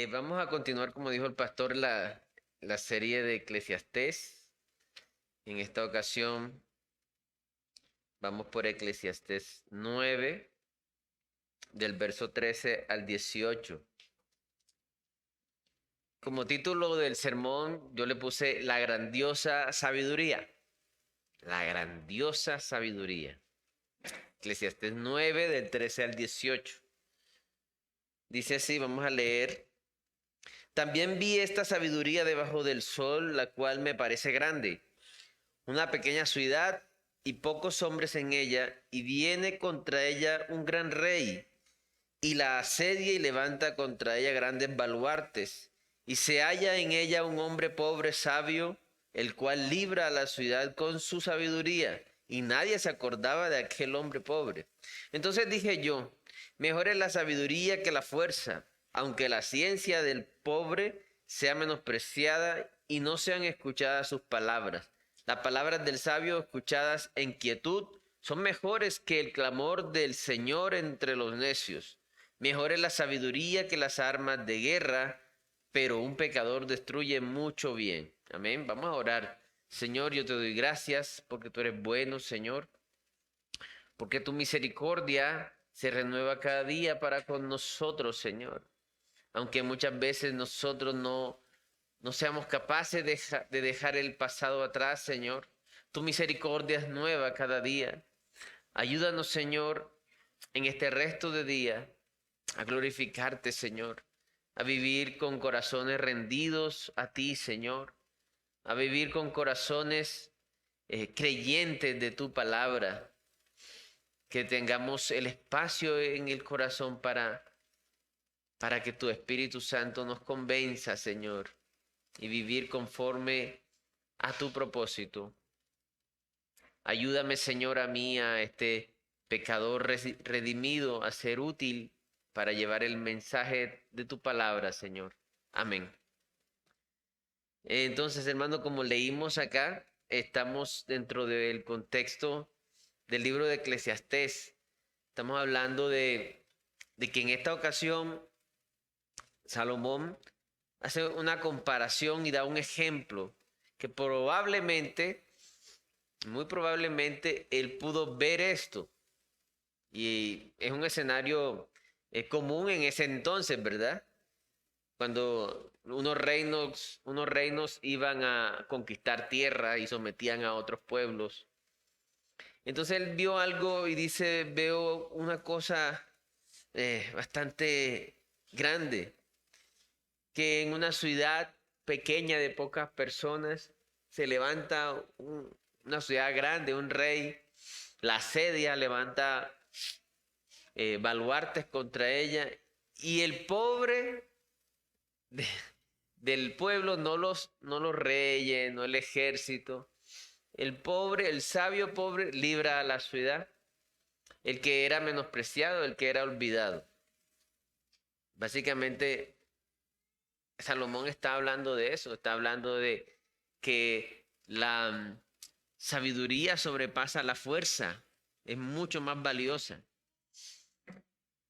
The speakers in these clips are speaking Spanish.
Vamos a continuar, como dijo el pastor, la serie de Eclesiastés. En esta ocasión vamos por Eclesiastés 9, del verso 13 al 18. Como título del sermón, yo le puse La grandiosa sabiduría. La grandiosa sabiduría. Eclesiastés 9, del 13 al 18. Dice así, vamos a leer. También vi esta sabiduría debajo del sol, la cual me parece grande. Una pequeña ciudad y pocos hombres en ella, y viene contra ella un gran rey, y la asedia y levanta contra ella grandes baluartes, y se halla en ella un hombre pobre sabio, el cual libra a la ciudad con su sabiduría, y nadie se acordaba de aquel hombre pobre. Entonces dije yo, mejor es la sabiduría que la fuerza, aunque la ciencia del pobre sea menospreciada y no sean escuchadas sus palabras. Las palabras del sabio escuchadas en quietud son mejores que el clamor del Señor entre los necios. Mejor es la sabiduría que las armas de guerra, pero un pecador destruye mucho bien. Amén. Vamos a orar. Señor, yo te doy gracias porque tú eres bueno, Señor, porque tu misericordia se renueva cada día para con nosotros, Señor. Aunque muchas veces nosotros no seamos capaces de dejar el pasado atrás, Señor. Tu misericordia es nueva cada día. Ayúdanos, Señor, en este resto de día a glorificarte, Señor, a vivir con corazones rendidos a ti, Señor, a vivir con corazones creyentes de tu palabra, que tengamos el espacio en el corazón para que tu Espíritu Santo nos convenza, Señor, y vivir conforme a tu propósito. Ayúdame, Señor, a mí, a este pecador redimido, a ser útil para llevar el mensaje de tu palabra, Señor. Amén. Entonces, hermano, como leímos acá, estamos dentro del contexto del libro de Eclesiastés. Estamos hablando de que en esta ocasión Salomón hace una comparación y da un ejemplo que probablemente, muy probablemente, él pudo ver esto. Y es un escenario común en ese entonces, ¿verdad? Cuando unos reinos iban a conquistar tierra y sometían a otros pueblos. Entonces él vio algo y dice, veo una cosa bastante grande, que en una ciudad pequeña de pocas personas se levanta una ciudad grande, un rey, la asedia, levanta baluartes contra ella, y el pobre de- del pueblo, no los reyes, no el ejército, el pobre, el sabio pobre libra a la ciudad, el que era menospreciado, el que era olvidado. Básicamente, Salomón está hablando de eso, está hablando de que la sabiduría sobrepasa la fuerza, es mucho más valiosa.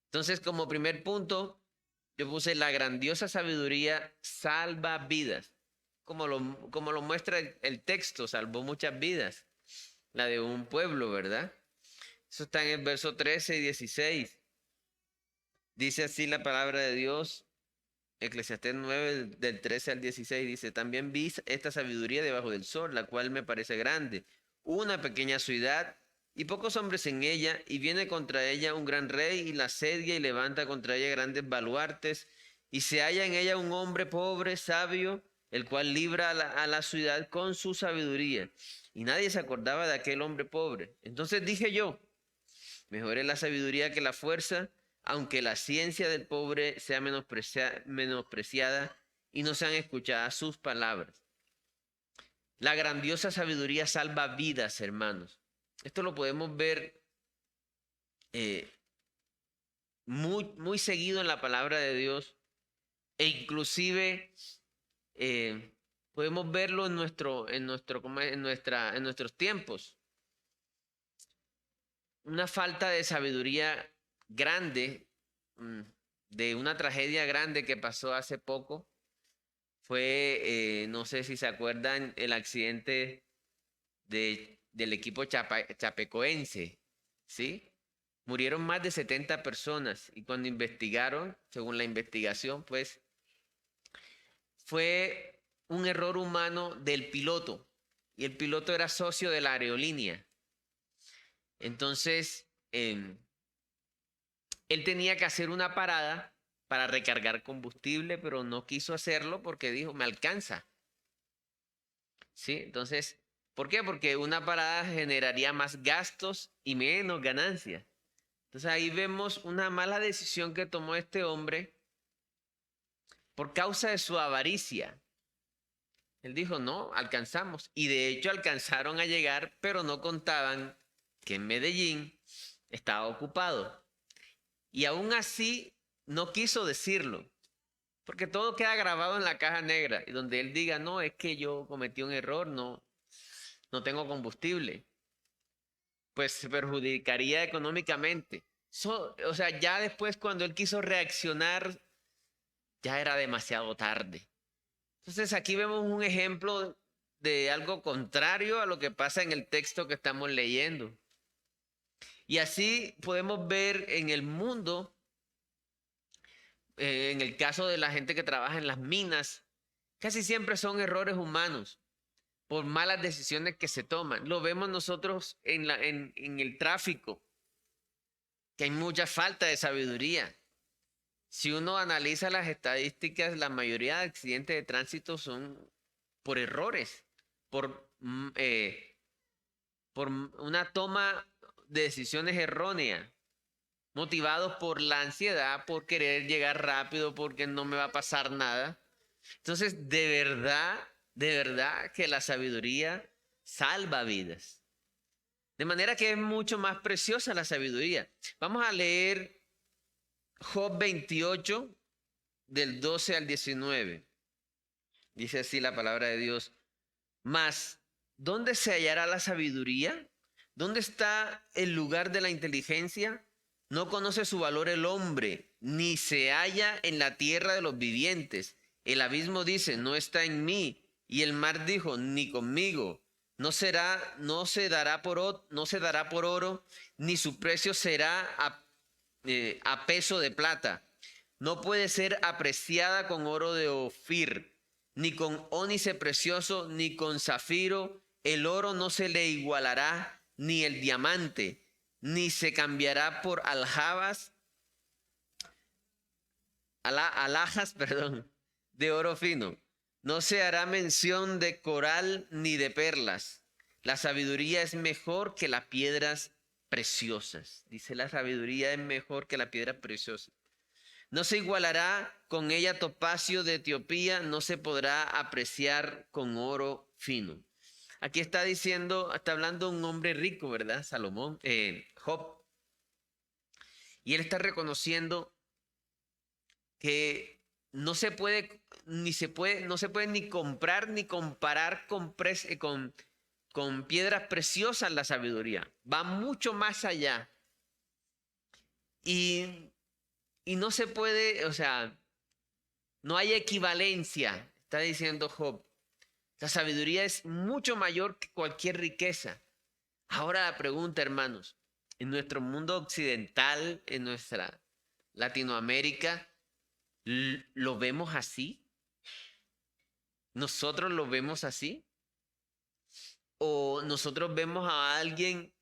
Entonces, como primer punto, yo puse la grandiosa sabiduría salva vidas. Como lo muestra el texto, salvó muchas vidas. La de un pueblo, ¿verdad? Eso está en el verso 13 y 16. Dice así la palabra de Dios, Eclesiastés 9, del 13 al 16. Dice, también vi esta sabiduría debajo del sol, la cual me parece grande. Una pequeña ciudad y pocos hombres en ella, y viene contra ella un gran rey y la asedia y levanta contra ella grandes baluartes, y se halla en ella un hombre pobre, sabio, el cual libra a la ciudad con su sabiduría. Y nadie se acordaba de aquel hombre pobre. Entonces dije yo, mejor es la sabiduría que la fuerza, aunque la ciencia del pobre sea menospreciada y no sean escuchadas sus palabras. La grandiosa sabiduría salva vidas, hermanos. Esto lo podemos ver eh, muy seguido en la palabra de Dios, e inclusive podemos verlo en nuestros tiempos. Una falta de sabiduría grande de una tragedia grande que pasó hace poco. Fue, no sé si se acuerdan, el accidente del equipo chapecoense, ¿sí? Murieron más de 70 personas y cuando investigaron, según la investigación, pues fue un error humano del piloto y el piloto era socio de la aerolínea. Entonces, él tenía que hacer una parada para recargar combustible, pero no quiso hacerlo porque dijo, me alcanza. ¿Sí? Entonces, ¿por qué? Porque una parada generaría más gastos y menos ganancias. Entonces ahí vemos una mala decisión que tomó este hombre por causa de su avaricia. Él dijo, no, alcanzamos. Y de hecho alcanzaron a llegar, pero no contaban que en Medellín estaba ocupado. Y aún así no quiso decirlo, porque todo queda grabado en la caja negra. Y donde él diga, no, es que yo cometí un error, no tengo combustible, pues se perjudicaría económicamente. O sea, ya después cuando él quiso reaccionar, ya era demasiado tarde. Entonces aquí vemos un ejemplo de algo contrario a lo que pasa en el texto que estamos leyendo. Y así podemos ver en el mundo, en el caso de la gente que trabaja en las minas, casi siempre son errores humanos por malas decisiones que se toman. Lo vemos nosotros en el tráfico, que hay mucha falta de sabiduría. Si uno analiza las estadísticas, la mayoría de accidentes de tránsito son por errores, por, por una toma de decisiones erróneas, motivados por la ansiedad, por querer llegar rápido, porque no me va a pasar nada. Entonces, de verdad que la sabiduría salva vidas. De manera que es mucho más preciosa la sabiduría. Vamos a leer Job 28, del 12 al 19. Dice así la palabra de Dios. Mas, ¿dónde se hallará la sabiduría? ¿Dónde está el lugar de la inteligencia? No conoce su valor el hombre, ni se halla en la tierra de los vivientes. El abismo dice, no está en mí. Y el mar dijo, ni conmigo. No se dará por oro, ni su precio será a peso de plata. No puede ser apreciada con oro de Ofir, ni con ónice precioso, ni con zafiro. El oro no se le igualará, ni el diamante, ni se cambiará por alhajas, perdón, de oro fino. No se hará mención de coral ni de perlas. La sabiduría es mejor que las piedras preciosas. Dice, la sabiduría es mejor que la piedra preciosa. No se igualará con ella topacio de Etiopía, no se podrá apreciar con oro fino. Aquí está diciendo, está hablando un hombre rico, ¿verdad? Salomón, Job. Y él está reconociendo que no se puede ni comprar ni comparar con piedras preciosas la sabiduría. Va mucho más allá. Y no se puede, o sea, no hay equivalencia, está diciendo Job. La sabiduría es mucho mayor que cualquier riqueza. Ahora la pregunta, hermanos, en nuestro mundo occidental, en nuestra Latinoamérica, ¿lo vemos así? ¿Nosotros lo vemos así? ¿O nosotros vemos a alguien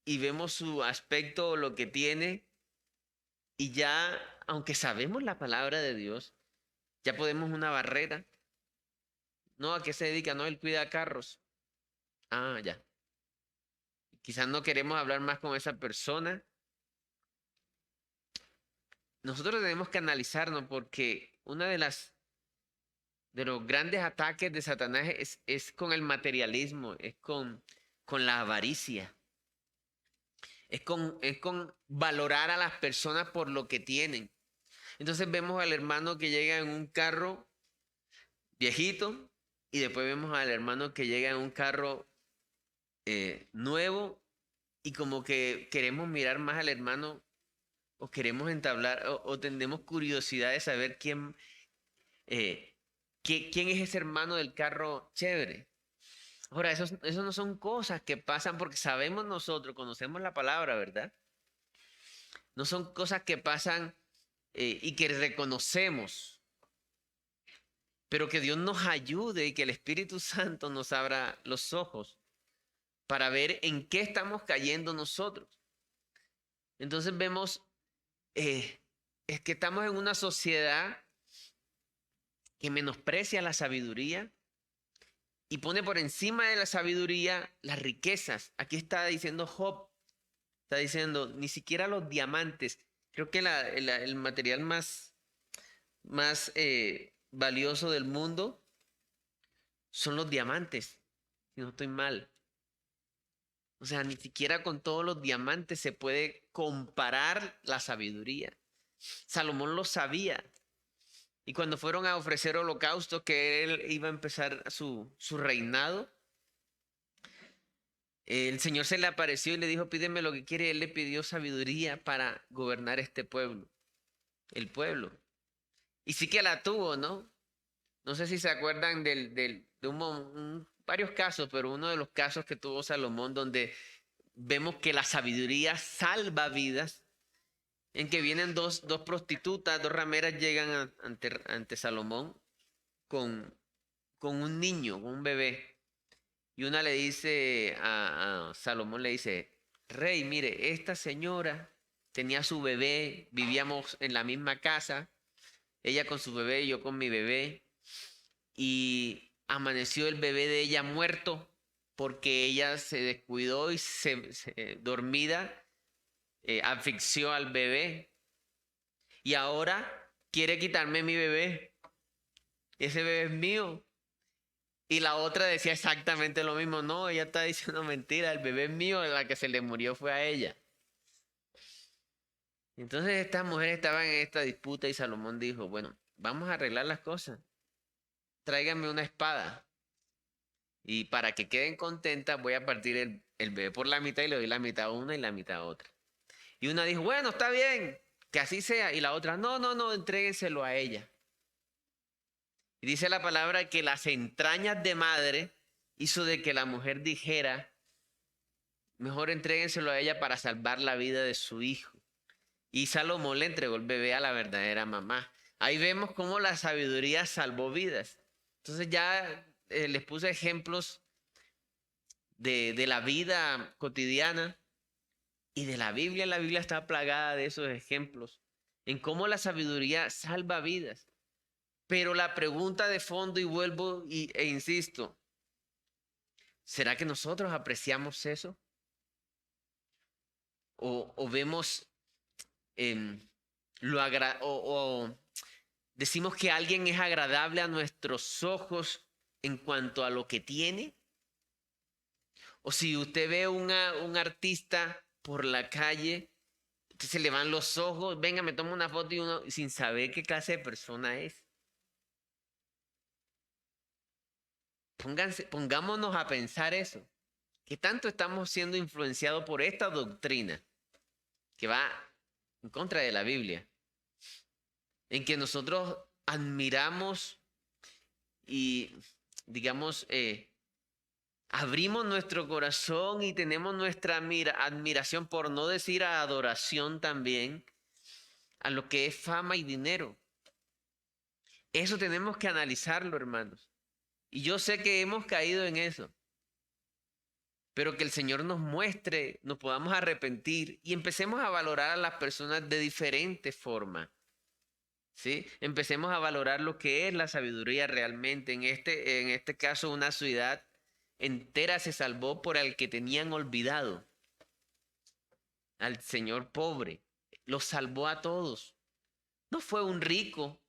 y vemos su aspecto o lo que tiene y ya, aunque sabemos la palabra de Dios, ya podemos una barrera? No, ¿a qué se dedica? No, él cuida carros. Ah, ya. Quizás no queremos hablar más con esa persona. Nosotros tenemos que analizarnos porque una de los grandes ataques de Satanás es con el materialismo, es con la avaricia, es con valorar a las personas por lo que tienen. Entonces vemos al hermano que llega en un carro viejito y después vemos al hermano que llega en un carro nuevo y como que queremos mirar más al hermano o queremos entablar, o tenemos curiosidad de saber eh, quién es ese hermano del carro chévere. Ahora, eso no son cosas que pasan porque sabemos nosotros, conocemos la palabra, ¿verdad? No son cosas que pasan y que reconocemos, pero que Dios nos ayude y que el Espíritu Santo nos abra los ojos para ver en qué estamos cayendo nosotros. Entonces vemos es que estamos en una sociedad que menosprecia la sabiduría y pone por encima de la sabiduría las riquezas. Aquí está diciendo Job, está diciendo, ni siquiera los diamantes. Creo que el material más valioso del mundo son los diamantes, si no estoy mal. O sea, ni siquiera con todos los diamantes se puede comparar la sabiduría. Salomón lo sabía. Y cuando fueron a ofrecer holocausto, que él iba a empezar su reinado, el Señor se le apareció y le dijo, pídeme lo que quiere. Él le pidió sabiduría para gobernar este pueblo, el pueblo. Y sí que la tuvo, ¿no? No sé si se acuerdan de varios casos, pero uno de los casos que tuvo Salomón donde vemos que la sabiduría salva vidas, en que vienen dos prostitutas, dos rameras llegan ante Salomón con un niño, con un bebé. Y una le dice a Salomón, le dice, rey, mire, esta señora tenía su bebé, vivíamos en la misma casa, ella con su bebé, yo con mi bebé, y amaneció el bebé de ella muerto porque ella se descuidó y dormida, asfixió al bebé. Y ahora quiere quitarme mi bebé. Ese bebé es mío. Y la otra decía exactamente lo mismo. No, ella está diciendo mentira. El bebé es mío, la que se le murió fue a ella. Entonces estas mujeres estaban en esta disputa y Salomón dijo, bueno, vamos a arreglar las cosas. Tráiganme una espada. Y para que queden contentas voy a partir el bebé por la mitad y le doy la mitad a una y la mitad a otra. Y una dijo, bueno, está bien, que así sea. Y la otra, no, entréguenselo a ella. Y dice la palabra que las entrañas de madre hizo de que la mujer dijera, mejor entréguenselo a ella para salvar la vida de su hijo. Y Salomón le entregó el bebé a la verdadera mamá. Ahí vemos cómo la sabiduría salvó vidas. Entonces ya les puse ejemplos de la vida cotidiana y de la Biblia. La Biblia está plagada de esos ejemplos en cómo la sabiduría salva vidas. Pero la pregunta de fondo, y vuelvo e insisto, ¿será que nosotros apreciamos eso? ¿O vemos o decimos que alguien es agradable a nuestros ojos en cuanto a lo que tiene? O si usted ve un artista por la calle, se le van los ojos, venga, me tomo una foto y uno sin saber qué clase de persona es. Pongámonos a pensar eso. ¿Qué tanto estamos siendo influenciados por esta doctrina que va en contra de la Biblia? En que nosotros admiramos y, digamos, abrimos nuestro corazón y tenemos nuestra admiración, por no decir adoración también, a lo que es fama y dinero. Eso tenemos que analizarlo, hermanos. Y yo sé que hemos caído en eso. Pero que el Señor nos muestre, nos podamos arrepentir y empecemos a valorar a las personas de diferente forma. ¿Sí? Empecemos a valorar lo que es la sabiduría realmente. En este caso, una ciudad entera se salvó por el que tenían olvidado, al señor pobre. Los salvó a todos. No fue un rico,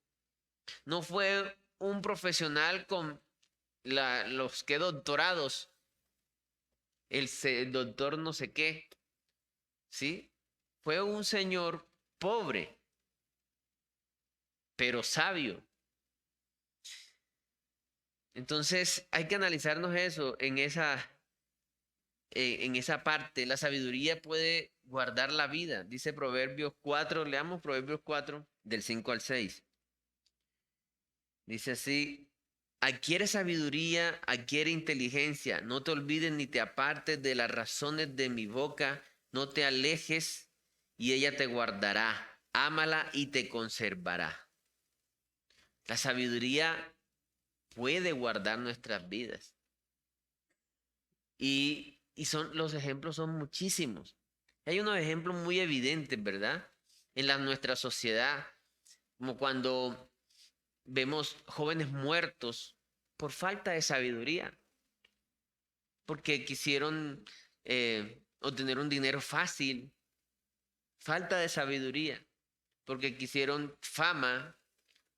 no fue un profesional con los que doctorados, el doctor no sé qué, ¿sí? Fue un señor pobre, pero sabio. Entonces hay que analizarnos eso en esa parte. La sabiduría puede guardar la vida. Dice Proverbios 4, leamos Proverbios 4, del 5 al 6. Dice así: adquiere sabiduría, adquiere inteligencia, no te olvides ni te apartes de las razones de mi boca, no te alejes y ella te guardará, ámala y te conservará. La sabiduría puede guardar nuestras vidas. Los ejemplos son muchísimos. Hay unos ejemplos muy evidentes, ¿verdad? Nuestra sociedad, como cuando vemos jóvenes muertos por falta de sabiduría, porque quisieron obtener un dinero fácil, falta de sabiduría, porque quisieron fama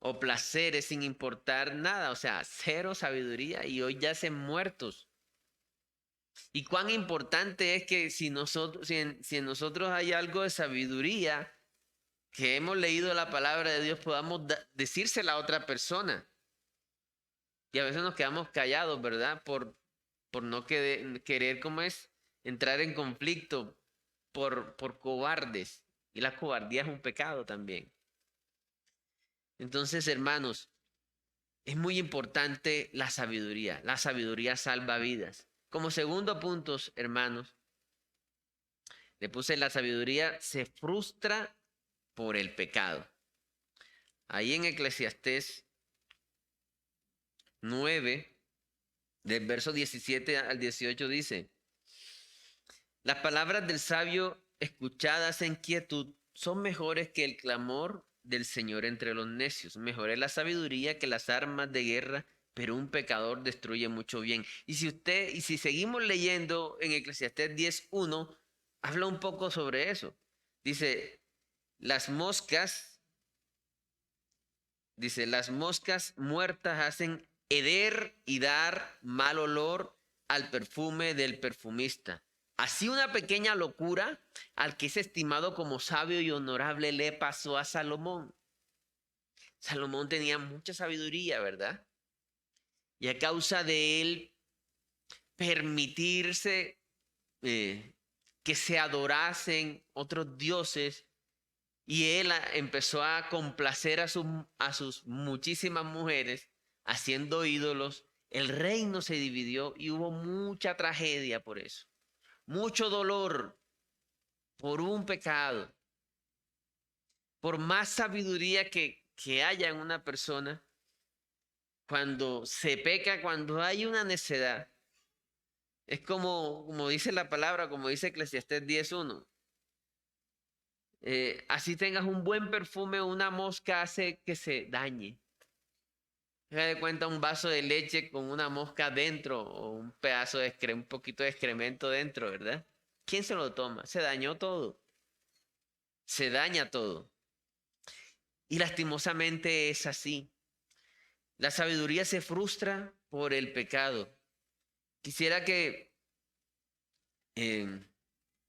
o placeres sin importar nada, o sea, cero sabiduría y hoy yacen muertos. Y cuán importante es que si en nosotros hay algo de sabiduría, que hemos leído la palabra de Dios, podamos decírsela a otra persona. Y a veces nos quedamos callados, ¿verdad? Por no querer, ¿cómo es? Entrar en conflicto por cobardes. Y la cobardía es un pecado también. Entonces, hermanos, es muy importante la sabiduría. La sabiduría salva vidas. Como segundo punto, hermanos, le puse: la sabiduría se frustra por el pecado. Ahí en Eclesiastés 9, del verso 17 al 18 dice: las palabras del sabio escuchadas en quietud son mejores que el clamor del Señor entre los necios. Mejor es la sabiduría que las armas de guerra, pero un pecador destruye mucho bien. Y si seguimos leyendo en Eclesiastés 10:1, habla un poco sobre eso. Dice: las moscas muertas hacen heder y dar mal olor al perfume del perfumista. Así una pequeña locura al que es estimado como sabio y honorable le pasó a Salomón. Salomón tenía mucha sabiduría, ¿verdad? Y a causa de él permitirse que se adorasen otros dioses, y él empezó a complacer a sus muchísimas mujeres, haciendo ídolos. El reino se dividió y hubo mucha tragedia por eso. Mucho dolor por un pecado. Por más sabiduría que haya en una persona, cuando se peca, cuando hay una necedad, es como dice la palabra, como dice Eclesiastés 10:1. Así tengas un buen perfume, una mosca hace que se dañe. Se da cuenta un vaso de leche con una mosca dentro o un pedazo de un poquito de excremento dentro, ¿verdad? ¿Quién se lo toma? Se dañó todo. Se daña todo. Y lastimosamente es así. La sabiduría se frustra por el pecado. Quisiera que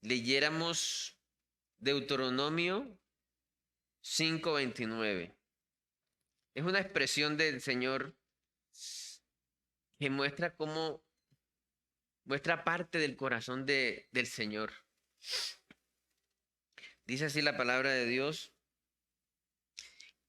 leyéramos Deuteronomio 5:29. Es una expresión del Señor que muestra parte del corazón del Señor. Dice así la palabra de Dios: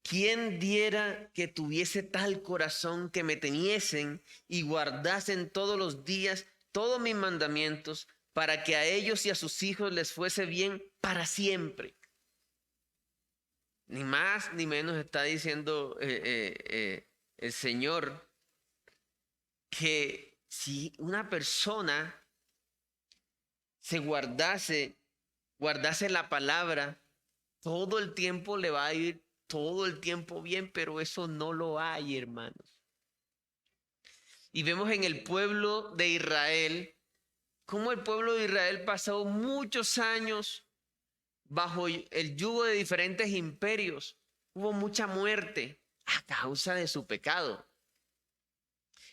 ¿quién diera que tuviese tal corazón que me temiesen y guardasen todos los días todos mis mandamientos, para que a ellos y a sus hijos les fuese bien para siempre? Ni más ni menos está diciendo el Señor que si una persona se guardase la palabra, todo el tiempo le va a ir todo el tiempo bien, pero eso no lo hay, hermanos. Y vemos en el pueblo de Israel cómo el pueblo de Israel pasó muchos años bajo el yugo de diferentes imperios. Hubo mucha muerte a causa de su pecado.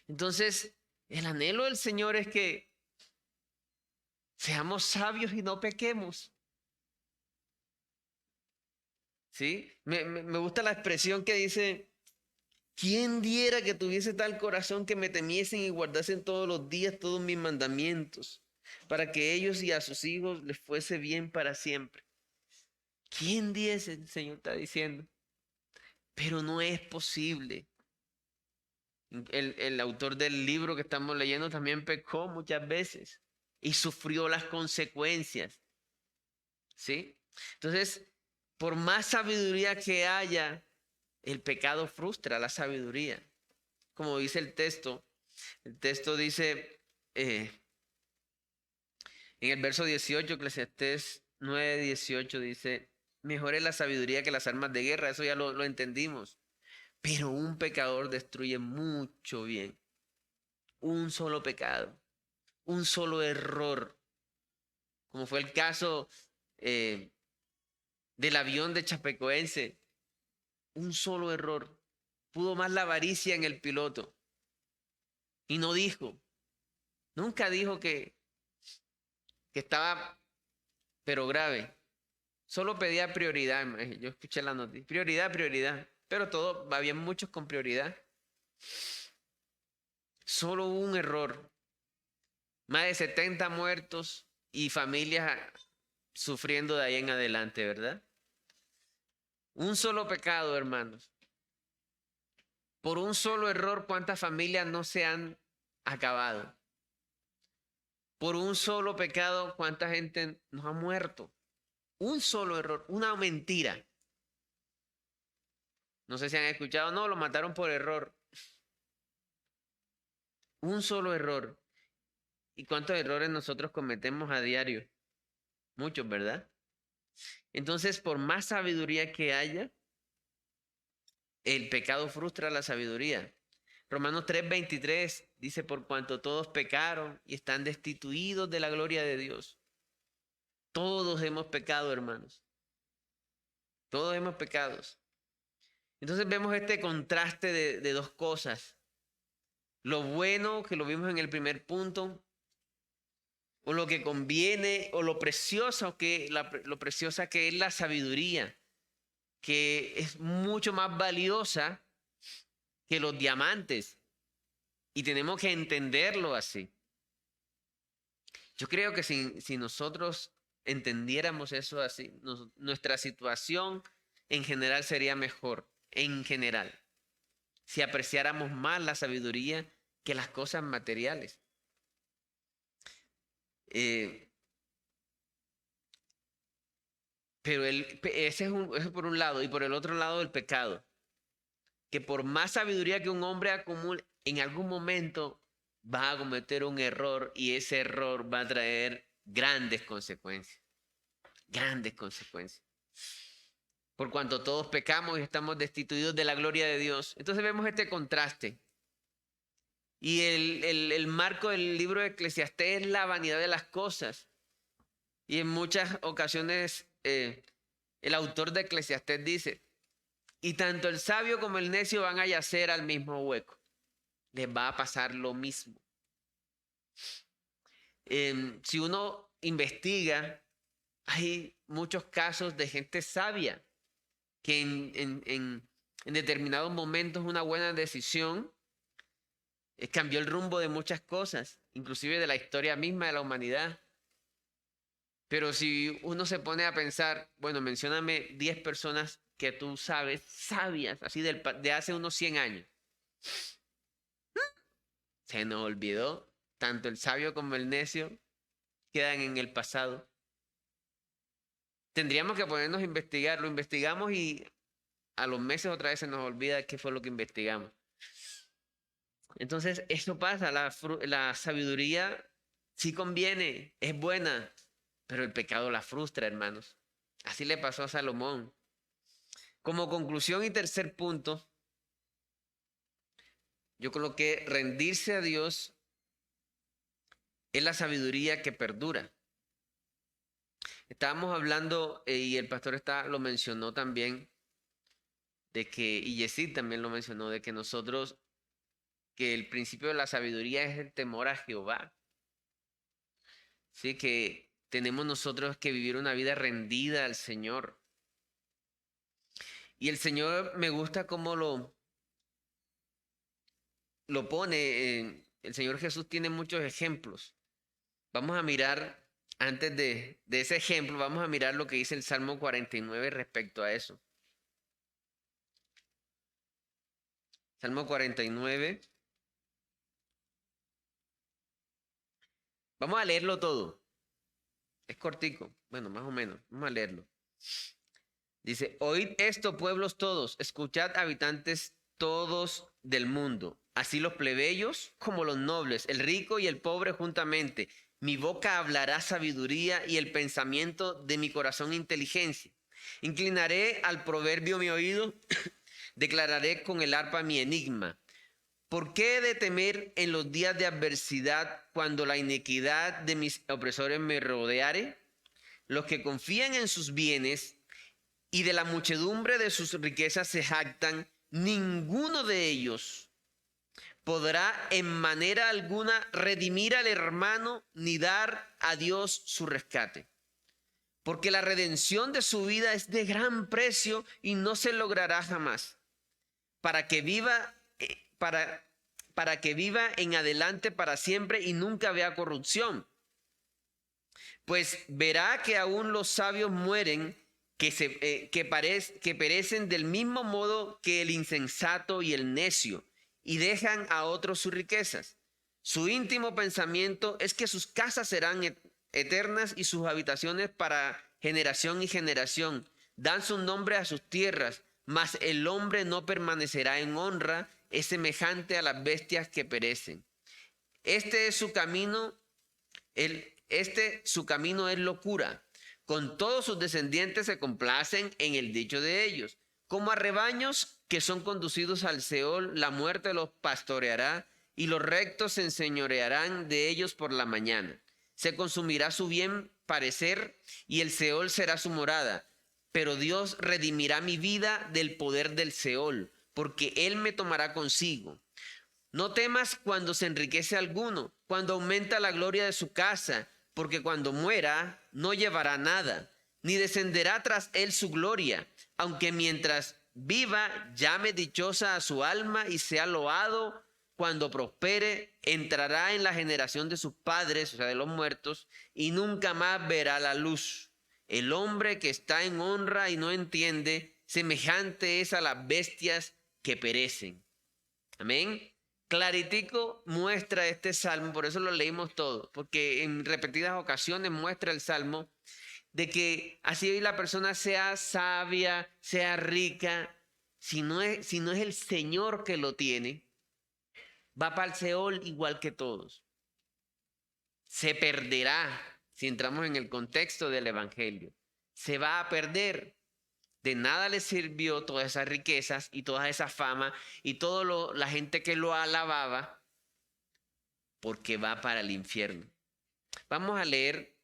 Entonces, el anhelo del Señor es que seamos sabios y no pequemos. ¿Sí? Me gusta la expresión que dice: ¿quién diera que tuviese tal corazón que me temiesen y guardasen todos los días todos mis mandamientos? para que ellos y a sus hijos les fuese bien para siempre. ¿Quién diese? El Señor está diciendo. Pero no es posible. El autor del libro que estamos leyendo también pecó muchas veces y sufrió las consecuencias. ¿Sí? Entonces, por más sabiduría que haya, el pecado frustra la sabiduría. Como dice el texto dice en el verso 18, Eclesiastés 9:18 dice, mejor es la sabiduría que las armas de guerra, eso ya lo entendimos. Pero un pecador destruye mucho bien. Un solo pecado, un solo error, como fue el caso del avión de Chapecoense. Un solo error. Pudo más la avaricia en el piloto. Y no dijo, nunca dijo que estaba, pero grave. Solo pedía prioridad. Yo escuché la noticia. Prioridad, prioridad. Pero todo, había muchos con prioridad. Solo hubo un error. Más de 70 muertos y familias sufriendo de ahí en adelante, ¿verdad? Un solo pecado, hermanos. Por un solo error, ¿cuántas familias no se han acabado? Por un solo pecado, ¿cuánta gente no ha muerto? Un solo error, una mentira. No sé si han escuchado, no, lo mataron por error. Un solo error. ¿Y cuántos errores nosotros cometemos a diario? Muchos, ¿verdad? Entonces, por más sabiduría que haya, el pecado frustra la sabiduría. Romanos 3:23 dice, por cuanto todos pecaron y están destituidos de la gloria de Dios. Todos hemos pecado, hermanos. Todos hemos pecado. Entonces vemos este contraste de dos cosas. Lo bueno, que lo vimos en el primer punto, o lo que conviene, o lo preciosa que es la sabiduría, que es mucho más valiosa que los diamantes. Y tenemos que entenderlo así. Yo creo que si nosotros entendiéramos eso así, nuestra situación en general sería mejor, en general, si apreciáramos más la sabiduría que las cosas materiales. Pero eso por un lado, y por el otro lado el pecado, que por más sabiduría que un hombre acumule, en algún momento va a cometer un error y ese error va a traer grandes consecuencias. Grandes consecuencias. Por cuanto todos pecamos y estamos destituidos de la gloria de Dios. Entonces vemos este contraste. Y el marco del libro de Eclesiastés es la vanidad de las cosas. Y en muchas ocasiones el autor de Eclesiastés dice, y tanto el sabio como el necio van a yacer al mismo hueco. Les va a pasar lo mismo. Si uno investiga, hay muchos casos de gente sabia que en determinados momentos una buena decisión cambió el rumbo de muchas cosas, inclusive de la historia misma de la humanidad. Pero si uno se pone a pensar, bueno, mencióname 10 personas que tú sabes, sabias, así de hace unos 100 años. Se nos olvidó, tanto el sabio como el necio quedan en el pasado. Tendríamos que ponernos a investigar, lo investigamos y a los meses otra vez se nos olvida qué fue lo que investigamos. Entonces, eso pasa, la sabiduría sí conviene, es buena, pero el pecado la frustra, hermanos. Así le pasó a Salomón. Como conclusión y tercer punto, yo coloqué rendirse a Dios es la sabiduría que perdura. Estábamos hablando, y el pastor lo mencionó también, de que, y Yesid también lo mencionó, de que nosotros, que el principio de la sabiduría es el temor a Jehová. Sí, que tenemos nosotros que vivir una vida rendida al Señor. Y el Señor me gusta cómo lo pone. El Señor Jesús tiene muchos ejemplos. Vamos a mirar, antes de ese ejemplo, vamos a mirar lo que dice el Salmo 49 respecto a eso. Salmo 49. Vamos a leerlo todo. Es cortico. Bueno, más o menos. Vamos a leerlo. Dice, oíd esto, pueblos todos, escuchad, habitantes todos del mundo, así los plebeyos como los nobles, el rico y el pobre juntamente. Mi boca hablará sabiduría y el pensamiento de mi corazón inteligencia. Inclinaré al proverbio mi oído, declararé con el arpa mi enigma. ¿Por qué he de temer en los días de adversidad cuando la iniquidad de mis opresores me rodeare? Los que confían en sus bienes y de la muchedumbre de sus riquezas se jactan, ninguno de ellos podrá en manera alguna redimir al hermano ni dar a Dios su rescate. Porque la redención de su vida es de gran precio y no se logrará jamás. Para que viva en adelante para siempre y nunca vea corrupción. Pues verá que aún los sabios mueren, que perecen del mismo modo que el insensato y el necio, y dejan a otros sus riquezas. Su íntimo pensamiento es que sus casas serán eternas y sus habitaciones para generación y generación. Dan su nombre a sus tierras, mas el hombre no permanecerá en honra, es semejante a las bestias que perecen. Este es su camino, su camino es locura. Con todos sus descendientes se complacen en el dicho de ellos. Como a rebaños que son conducidos al Seol, la muerte los pastoreará y los rectos se enseñorearán de ellos por la mañana. Se consumirá su bien parecer y el Seol será su morada. Pero Dios redimirá mi vida del poder del Seol, porque Él me tomará consigo. No temas cuando se enriquece alguno, cuando aumenta la gloria de su casa, porque cuando muera no llevará nada, ni descenderá tras él su gloria, aunque mientras viva llame dichosa a su alma y sea loado, cuando prospere entrará en la generación de sus padres, o sea, de los muertos, y nunca más verá la luz. El hombre que está en honra y no entiende, semejante es a las bestias que perecen. Amén. Claritico muestra este salmo, por eso lo leímos todo, porque en repetidas ocasiones muestra el salmo de que así la persona sea sabia, sea rica, si no es el Señor que lo tiene, va para el Seol igual que todos. Se perderá, si entramos en el contexto del Evangelio, se va a perder. De nada le sirvió todas esas riquezas y toda esa fama y toda la gente que lo alababa, porque va para el infierno. Vamos a leer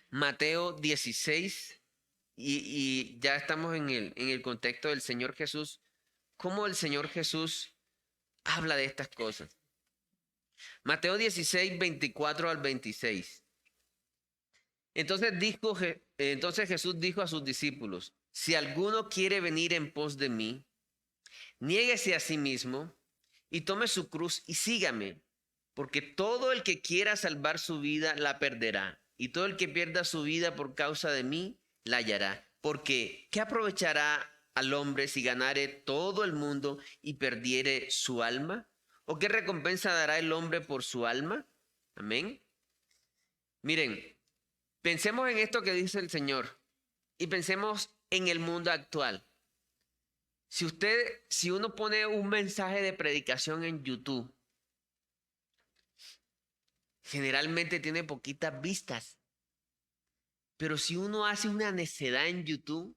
Mateo 16 y ya estamos en el contexto del Señor Jesús. ¿Cómo el Señor Jesús habla de estas cosas? Mateo 16, 24 al 26. Entonces Jesús dijo a sus discípulos, si alguno quiere venir en pos de mí, niéguese a sí mismo y tome su cruz y sígame, porque todo el que quiera salvar su vida la perderá, y todo el que pierda su vida por causa de mí la hallará. Porque ¿qué aprovechará al hombre si ganare todo el mundo y perdiere su alma? ¿O qué recompensa dará el hombre por su alma? Amén. Miren, pensemos en esto que dice el Señor y pensemos en el mundo actual. Si uno pone un mensaje de predicación en YouTube, generalmente tiene poquitas vistas. Pero si uno hace una necedad en YouTube,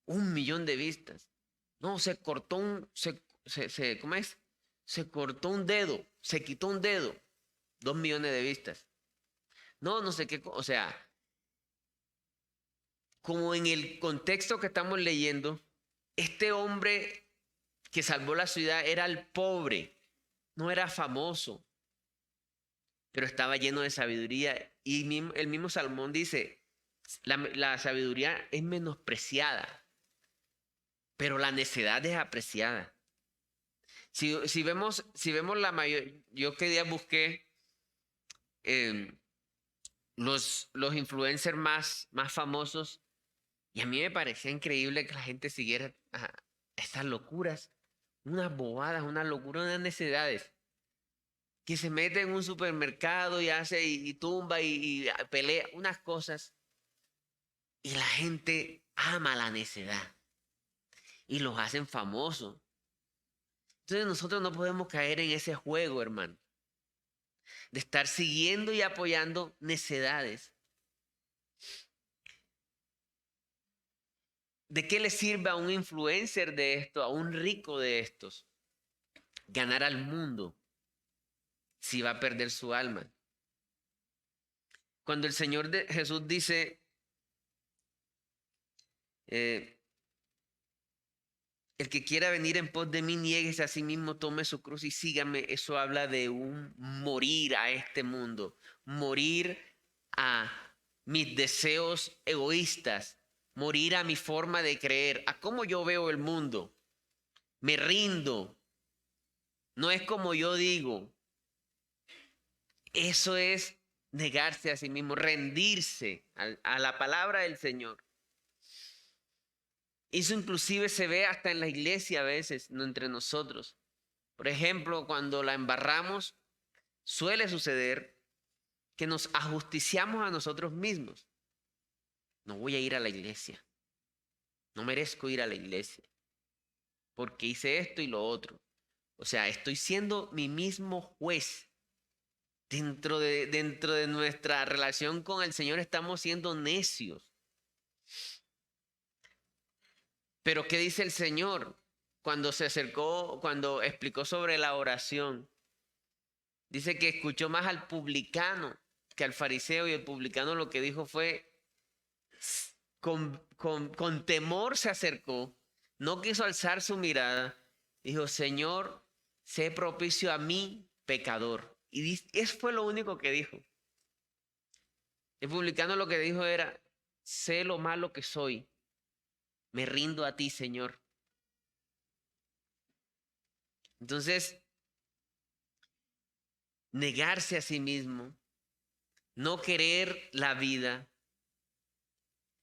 1 millón de vistas. No, se cortó ¿cómo es? Se cortó un dedo, se quitó un dedo, 2 millones de vistas. No sé qué, o sea, como en el contexto que estamos leyendo, este hombre que salvó la ciudad era el pobre, no era famoso, pero estaba lleno de sabiduría. Y el mismo Salmón dice, la sabiduría es menospreciada, pero la necedad es apreciada. Si vemos la mayor, yo que día busqué eh, los influencers más famosos, y a mí me parecía increíble que la gente siguiera estas locuras, unas bobadas, unas locuras, unas necesidades, que se mete en un supermercado y hace y tumba y pelea unas cosas, y la gente ama la necedad y los hacen famosos. Entonces nosotros no podemos caer en ese juego, hermano, de estar siguiendo y apoyando necedades. ¿De qué le sirve a un influencer de esto, a un rico de estos, ganar al mundo si va a perder su alma? Cuando el Señor Jesús dice, el que quiera venir en pos de mí, niéguese a sí mismo, tome su cruz y sígame, eso habla de un morir a este mundo, morir a mis deseos egoístas, morir a mi forma de creer, a cómo yo veo el mundo. Me rindo. No es como yo digo. Eso es negarse a sí mismo, rendirse a la palabra del Señor. Eso inclusive se ve hasta en la iglesia a veces, no entre nosotros. Por ejemplo, cuando la embarramos, suele suceder que nos ajusticiamos a nosotros mismos. No voy a ir a la iglesia. No merezco ir a la iglesia. Porque hice esto y lo otro. O sea, estoy siendo mi mismo juez. Dentro de nuestra relación con el Señor estamos siendo necios. Pero ¿qué dice el Señor cuando se acercó, cuando explicó sobre la oración? Dice que escuchó más al publicano que al fariseo, y el publicano lo que dijo fue, con temor se acercó, no quiso alzar su mirada, dijo, Señor, sé propicio a mí, pecador. Y eso fue lo único que dijo. El publicano lo que dijo era, sé lo malo que soy, me rindo a ti, Señor. Entonces, negarse a sí mismo, no querer la vida,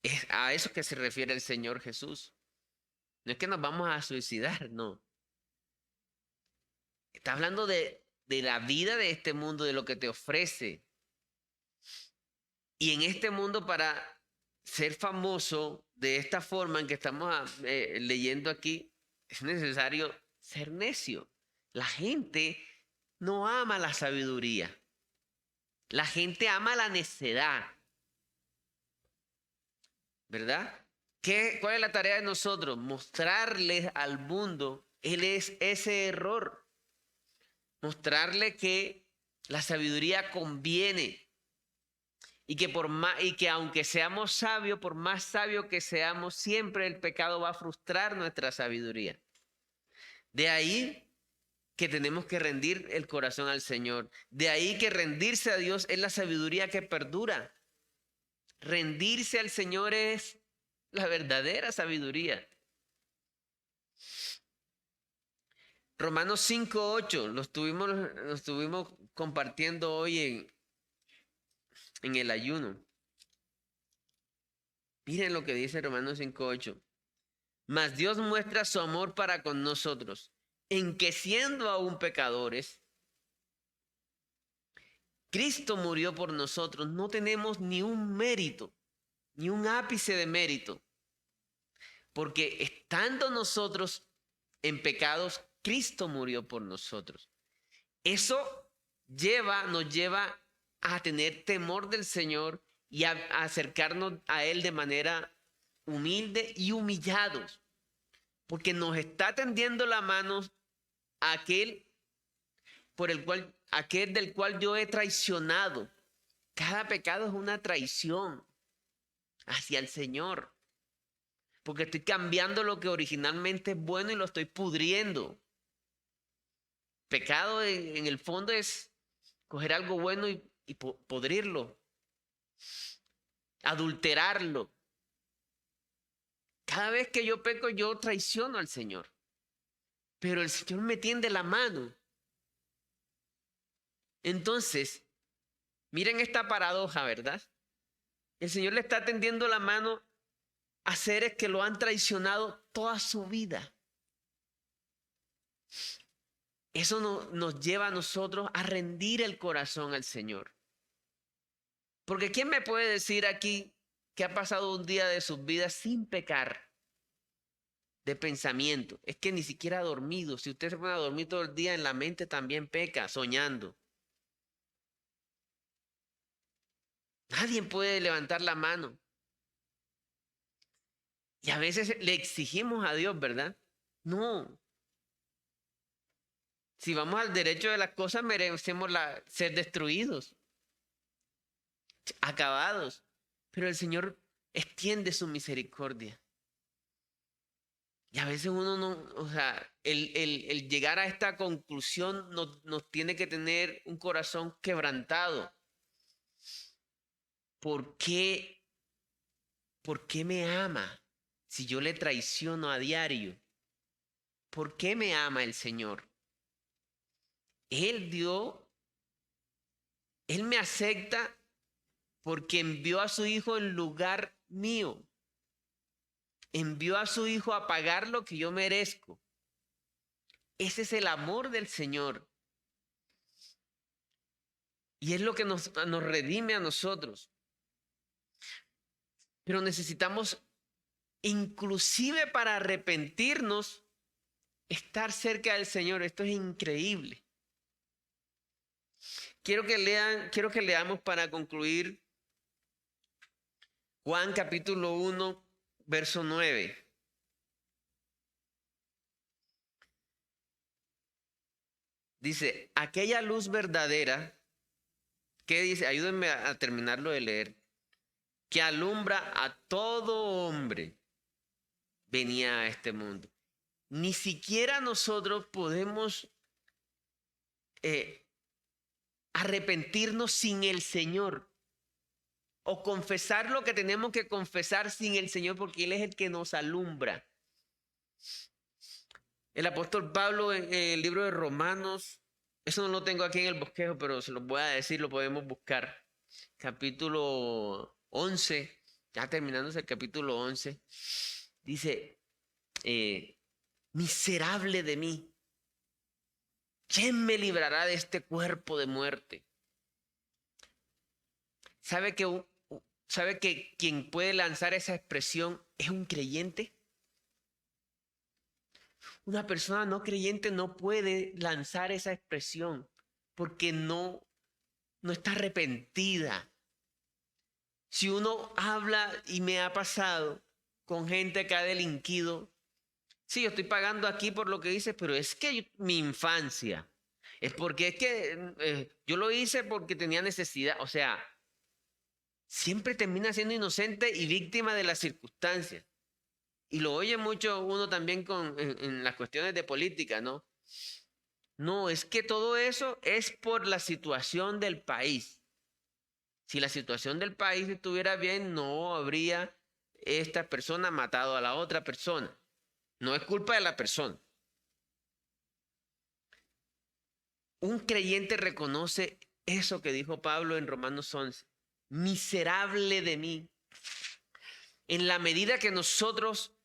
es a eso que se refiere el Señor Jesús. No es que nos vamos a suicidar, no. Está hablando de la vida de este mundo, de lo que te ofrece. Y en este mundo, para ser famoso de esta forma en que estamos leyendo aquí, es necesario ser necio. La gente no ama la sabiduría. La gente ama la necedad. ¿Verdad? ¿Cuál es la tarea de nosotros? Mostrarles al mundo ese error. Mostrarle que la sabiduría conviene. Y que aunque seamos sabios, por más sabios que seamos, siempre el pecado va a frustrar nuestra sabiduría. De ahí que tenemos que rendir el corazón al Señor. De ahí que rendirse a Dios es la sabiduría que perdura. Rendirse al Señor es la verdadera sabiduría. Romanos 5:8, lo estuvimos compartiendo hoy en el ayuno. Miren lo que dice Romanos 5:8. Mas Dios muestra su amor para con nosotros, en que siendo aún pecadores, Cristo murió por nosotros. No tenemos ni un mérito, ni un ápice de mérito. Porque estando nosotros en pecados, Cristo murió por nosotros. Eso nos lleva a tener temor del Señor y a acercarnos a Él de manera humilde y humillados. Porque nos está tendiendo la mano a aquel del cual yo he traicionado. Cada pecado es una traición hacia el Señor. Porque estoy cambiando lo que originalmente es bueno y lo estoy pudriendo. Pecado en el fondo es coger algo bueno y podrirlo, adulterarlo. Cada vez que yo peco, yo traiciono al Señor. Pero el Señor me tiende la mano. Entonces, Miren esta paradoja, ¿verdad? El Señor le está tendiendo la mano a seres que lo han traicionado toda su vida. Eso nos lleva a nosotros a rendir el corazón al Señor. Porque ¿quién me puede decir aquí que ha pasado un día de sus vidas sin pecar de pensamiento? Es que ni siquiera ha dormido. Si usted se pone a dormir todo el día, en la mente también peca, soñando. Nadie puede levantar la mano. Y a veces le exigimos a Dios, ¿verdad? No. Si vamos al derecho de las cosas, merecemos ser destruidos, acabados. Pero el Señor extiende su misericordia. Y a veces uno no, o sea, el llegar a esta conclusión nos tiene que tener un corazón quebrantado. ¿Por qué me ama si yo le traiciono a diario? ¿Por qué me ama el Señor? Él me acepta porque envió a su Hijo en lugar mío. Envió a su Hijo a pagar lo que yo merezco. Ese es el amor del Señor. Y es lo que nos redime a nosotros. Pero necesitamos, inclusive para arrepentirnos, estar cerca del Señor. Esto es increíble. Quiero que leamos para concluir Juan capítulo 1, verso 9. Dice, aquella luz verdadera, ¿qué dice? Ayúdenme a terminarlo de leer. Que alumbra a todo hombre, venía a este mundo. Ni siquiera nosotros podemos arrepentirnos sin el Señor o confesar lo que tenemos que confesar sin el Señor, porque Él es el que nos alumbra. El apóstol Pablo en el libro de Romanos, eso no lo tengo aquí en el bosquejo, pero se lo voy a decir, lo podemos buscar. Capítulo 11, ya terminándose el capítulo 11, dice, miserable de mí, ¿quién me librará de este cuerpo de muerte? ¿Sabe que quien puede lanzar esa expresión es un creyente? Una persona no creyente no puede lanzar esa expresión porque no está arrepentida. Si uno habla, y me ha pasado con gente que ha delinquido, sí, yo estoy pagando aquí por lo que hice, pero es que mi infancia, es porque es que yo lo hice porque tenía necesidad, o sea, siempre termina siendo inocente y víctima de las circunstancias. Y lo oye mucho uno también en las cuestiones de política, ¿no? No, es que todo eso es por la situación del país. Si la situación del país estuviera bien, no habría esta persona matado a la otra persona. No es culpa de la persona. Un creyente reconoce eso que dijo Pablo en Romanos 11. Miserable de mí. En la medida que nosotros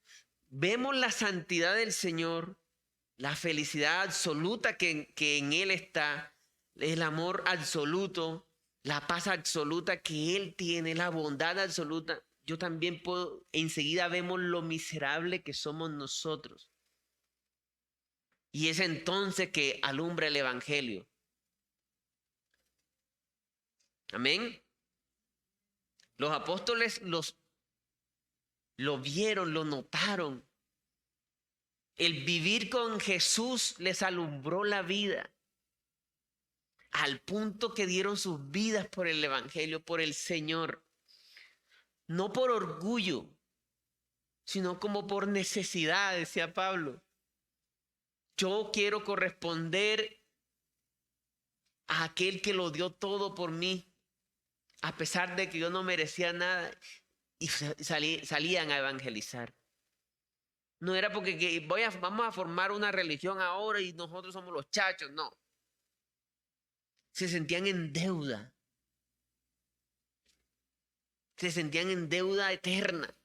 vemos la santidad del Señor, la felicidad absoluta que en Él está, el amor absoluto, la paz absoluta que Él tiene, la bondad absoluta, yo también puedo, enseguida vemos lo miserable que somos nosotros. Y es entonces que alumbra el Evangelio. Amén. Los apóstoles lo vieron, lo notaron. El vivir con Jesús les alumbró la vida. Al punto que dieron sus vidas por el Evangelio, por el Señor. No por orgullo, sino como por necesidad, decía Pablo. Yo quiero corresponder a aquel que lo dio todo por mí, a pesar de que yo no merecía nada, y salían a evangelizar. No era porque vamos a formar una religión ahora y nosotros somos los chachos, no. Se sentían en deuda. se sentían en deuda eterna,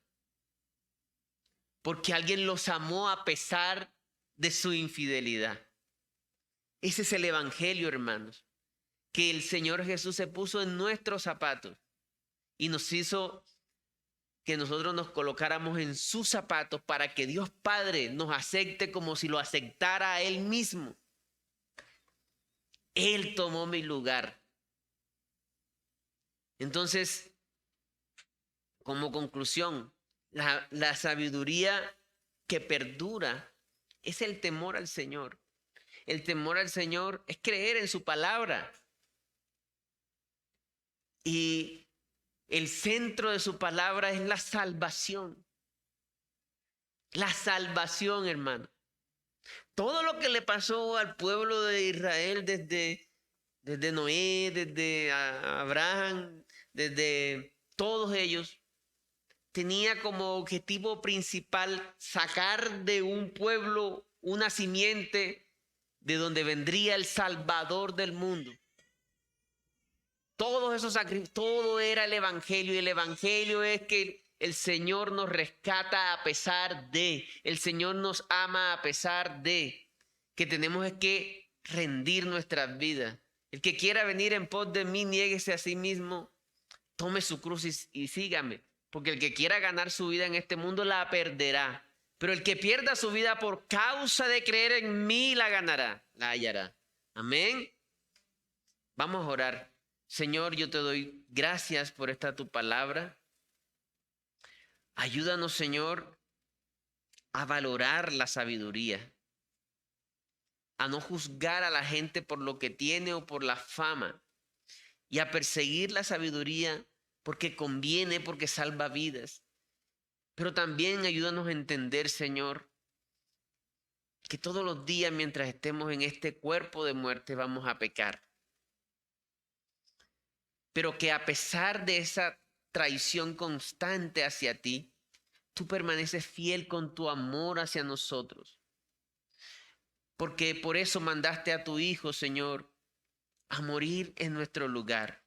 porque alguien los amó a pesar de su infidelidad. Ese es el evangelio, hermanos, que el Señor Jesús se puso en nuestros zapatos y nos hizo que nosotros nos colocáramos en sus zapatos para que Dios Padre nos acepte como si lo aceptara a Él mismo. Él tomó mi lugar. Entonces, como conclusión, la sabiduría que perdura es el temor al Señor. El temor al Señor es creer en su palabra. Y el centro de su palabra es la salvación. La salvación, hermano. Todo lo que le pasó al pueblo de Israel desde Noé, desde Abraham, desde todos ellos, tenía como objetivo principal sacar de un pueblo una simiente de donde vendría el Salvador del mundo. Todos esos sacrificios, todo era el evangelio, y el evangelio es que el Señor nos rescata a pesar de, el Señor nos ama a pesar de, que tenemos es que rendir nuestras vidas. El que quiera venir en pos de mí, niéguese a sí mismo, tome su cruz y sígame, porque el que quiera ganar su vida en este mundo la perderá, pero el que pierda su vida por causa de creer en mí la ganará, la hallará. Amén. Vamos a orar. Señor, yo te doy gracias por esta tu palabra. Ayúdanos, Señor, a valorar la sabiduría, a no juzgar a la gente por lo que tiene o por la fama, y a perseguir la sabiduría porque conviene, porque salva vidas. Pero también ayúdanos a entender, Señor, que todos los días mientras estemos en este cuerpo de muerte vamos a pecar. Pero que a pesar de esa traición constante hacia ti, tú permaneces fiel con tu amor hacia nosotros. Porque por eso mandaste a tu Hijo, Señor, a morir en nuestro lugar,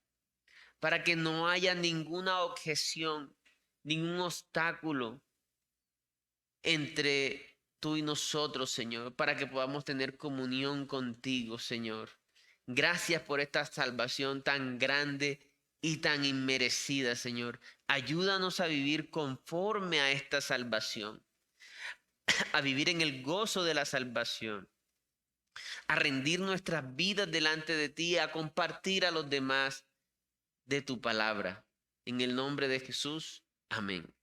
para que no haya ninguna objeción, ningún obstáculo entre tú y nosotros, Señor, para que podamos tener comunión contigo, Señor. Gracias por esta salvación tan grande y tan inmerecida, Señor. Ayúdanos a vivir conforme a esta salvación, a vivir en el gozo de la salvación, a rendir nuestras vidas delante de ti, a compartir a los demás de tu palabra. En el nombre de Jesús, amén.